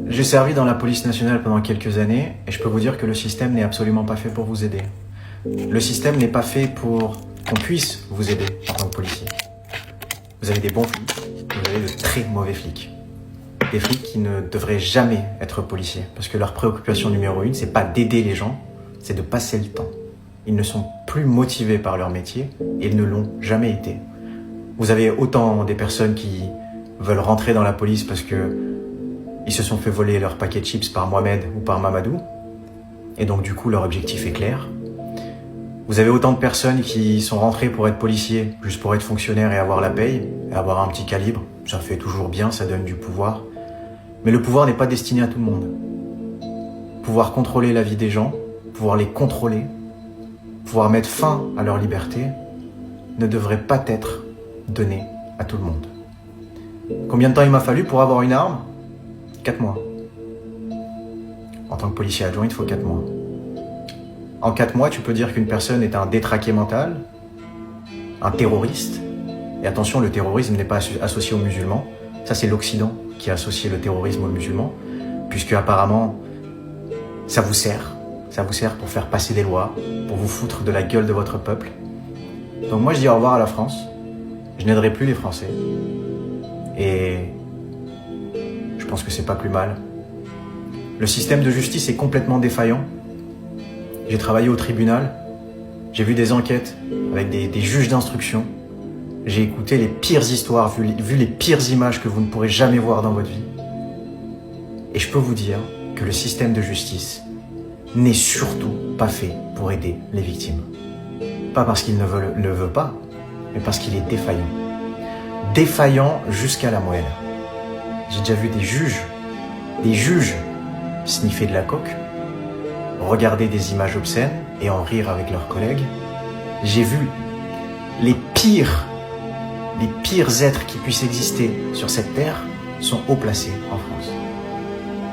J'ai servi dans la police nationale pendant quelques années et je peux vous dire que le système n'est absolument pas fait pour vous aider. Le système n'est pas fait pour qu'on puisse vous aider en tant que policier. Vous avez des bons flics, vous avez de très mauvais flics. Des flics qui ne devraient jamais être policiers parce que leur préoccupation numéro 1, c'est pas d'aider les gens, c'est de passer le temps. Ils ne sont plus motivés par leur métier et ils ne l'ont jamais été. Vous avez autant des personnes qui veulent rentrer dans la police parce que ils se sont fait voler leur paquet de chips par Mohamed ou par Mamadou et donc du coup leur objectif est clair. Vous avez autant de personnes qui sont rentrées pour être policiers, juste pour être fonctionnaires et avoir la paye, et avoir un petit calibre. Ça fait toujours bien, ça donne du pouvoir. Mais le pouvoir n'est pas destiné à tout le monde. Pouvoir contrôler la vie des gens, pouvoir les contrôler, pouvoir mettre fin à leur liberté, ne devrait pas être donné à tout le monde. Combien de temps il m'a fallu pour avoir une arme ? 4 mois. En tant que policier adjoint, il faut 4 mois. En 4 mois, tu peux dire qu'une personne est un détraqué mental, un terroriste. Et attention, le terrorisme n'est pas associé aux musulmans. Ça, c'est l'Occident qui a associé le terrorisme aux musulmans, puisque apparemment, ça vous sert. Ça vous sert pour faire passer des lois, pour vous foutre de la gueule de votre peuple. Donc moi, je dis au revoir à la France. Je n'aiderai plus les Français. Et je pense que c'est pas plus mal. Le système de justice est complètement défaillant. J'ai travaillé au tribunal. J'ai vu des enquêtes avec des juges d'instruction. J'ai écouté les pires histoires, vu les pires images que vous ne pourrez jamais voir dans votre vie. Et je peux vous dire que le système de justice n'est surtout pas fait pour aider les victimes. Pas parce qu'il ne veut pas, mais parce qu'il est défaillant. Défaillant jusqu'à la moelle. J'ai déjà vu des juges sniffer de la coke, regarder des images obscènes et en rire avec leurs collègues. J'ai vu les pires êtres qui puissent exister sur cette terre sont haut placés en France.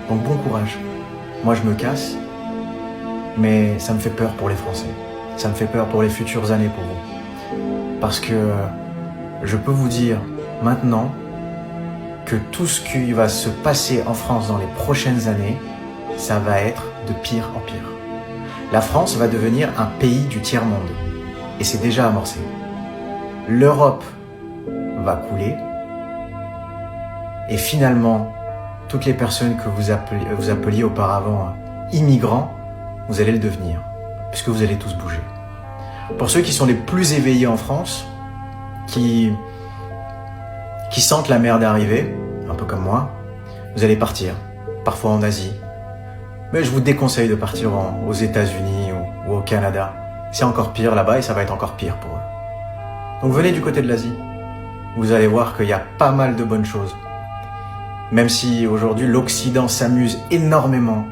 Donc bon courage. Moi je me casse, mais ça me fait peur pour les Français. Ça me fait peur pour les futures années pour vous. Parce que je peux vous dire maintenant que tout ce qui va se passer en France dans les prochaines années, ça va être de pire en pire. La France va devenir un pays du tiers-monde. Et c'est déjà amorcé. L'Europe va couler. Et finalement, toutes les personnes que vous appeliez auparavant immigrants, vous allez le devenir. Puisque vous allez tous bouger. Pour ceux qui sont les plus éveillés en France, qui sentent la merde arriver, un peu comme moi, vous allez partir, parfois en Asie. Mais je vous déconseille de partir aux États-Unis ou au Canada. C'est encore pire là-bas et ça va être encore pire pour eux. Donc venez du côté de l'Asie. Vous allez voir qu'il y a pas mal de bonnes choses. Même si aujourd'hui l'Occident s'amuse énormément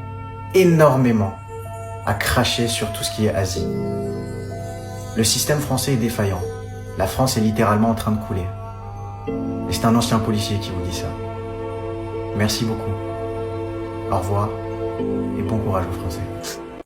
à cracher sur tout ce qui est Asie. Le système français est défaillant. La France est littéralement en train de couler. Et c'est un ancien policier qui vous dit ça. Merci beaucoup. Au revoir et bon courage aux Français.